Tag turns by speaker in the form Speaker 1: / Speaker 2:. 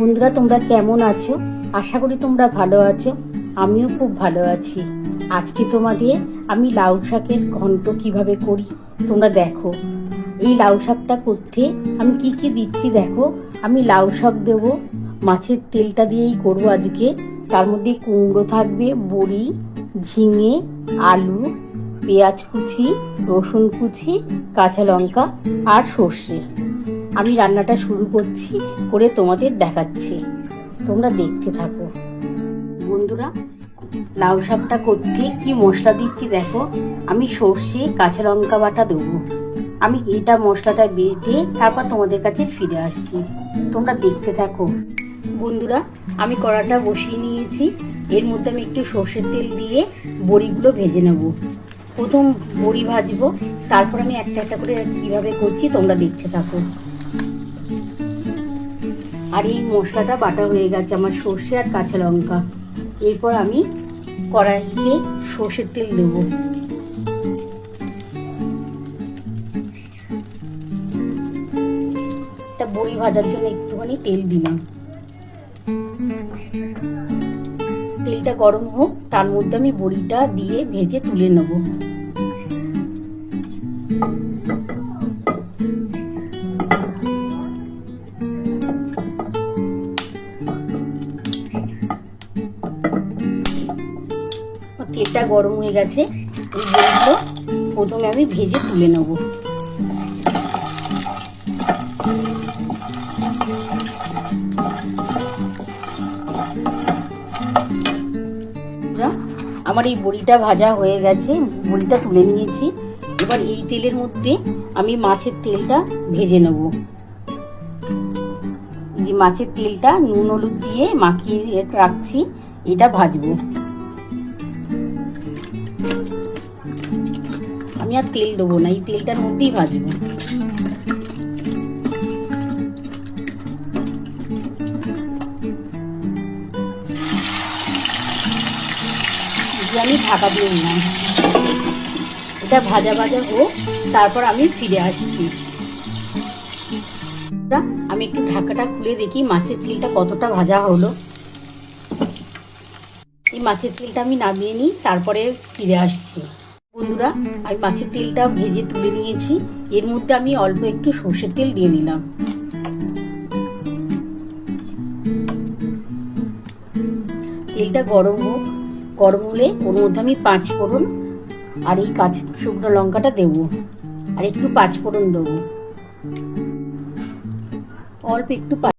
Speaker 1: বন্ধুরা, তোমরা কেমন আছো? আশা করি তোমরা ভালো আছো। আমিও খুব ভালো আছি। আজকে তোমাদের আমি লাউ শাকের ঘন্ট কিভাবে করি তোমরা দেখো। এই লাউ শাকটা করতে আমি কি কি দিচ্ছি দেখো। আমি লাউ শাক দেবো, মাছের তেলটা দিয়েই করবো আজকে। তার মধ্যে কুমড়ো থাকবে, বড়ি, ঝিঙে, আলু, পেঁয়াজ কুচি, রসুন কুচি, কাঁচা লঙ্কা আর সর্ষে। আমি রান্নাটা শুরু করছি, করে তোমাদের দেখাচ্ছি, তোমরা দেখতে থাকো। বন্ধুরা, লাউ শাকটা করতে কি মশলা দিচ্ছি দেখো। আমি সর্ষে, কাঁচা লঙ্কা বাটা দেবো। আমি এটা মশলাটা বেটে তারপর তোমাদের কাছে ফিরে আসছি, তোমরা দেখতে থাকো। বন্ধুরা, আমি কড়াটা বসিয়ে নিয়েছি। এর মধ্যে আমি একটু সর্ষের তেল দিয়ে বড়িগুলো ভেজে নেব। প্রথম বড়ি ভাজবো, তারপর আমি একটা একটা করে কিভাবে করছি তোমরা দেখতে থাকো। আর এই মশলাটা বাটা হয়ে গেছে আমার, সর্ষে আর কাঁচা লঙ্কা। এরপর আমি কড়াইতে সর্ষের তেল দেবো। একটা বড়ি ভাজার জন্য একটুখানি তেল দিলাম। তেলটা গরম হোক, তার মধ্যে আমি বড়িটা দিয়ে ভেজে তুলে নেব। তেলটা গরম হয়ে গেছে, এই বড়িগুলো প্রথমে আমি ভেজে তুলে নেব। আমার এই বড়িটা ভাজা হয়ে গেছে, বড়িটা তুলে নিয়েছি। এবার এই তেলের মধ্যে আমি মাছের তেলটা ভেজে নেব। এই যে মাছের তেলটা নুন হলুদ দিয়ে মাখিয়ে রাখছি, এটা ভাজবো। আমি আর তেল দেবো না, এই তেলটার মধ্যেই ভাজবো। আমি ঢাকা দিয়ে নিলাম, এটা ভাজা ভাজা হোক, তারপর আমি ফিরে আসছি। আমি একটু ঢাকাটা খুলে দেখি মাছের তেলটা কতটা ভাজা হলো। এই মাছের তেলটা আমি নামিয়ে নিই, তারপরে ফিরে আসছি। বন্ধুরা, আমি মাছের তেলটা ভেজে তুলে নিয়েছি। এর মধ্যে আমি অল্প একটু সর্ষের তেল দিয়ে দিলাম। তেলটা গরম হোক, গরম হলে ওর মধ্যে আমি 5 ফোড়ন আর এই কাঁচা শুকনো লঙ্কাটা দেবো, আর একটু 5 ফোড়ন দেবো, অল্প একটু।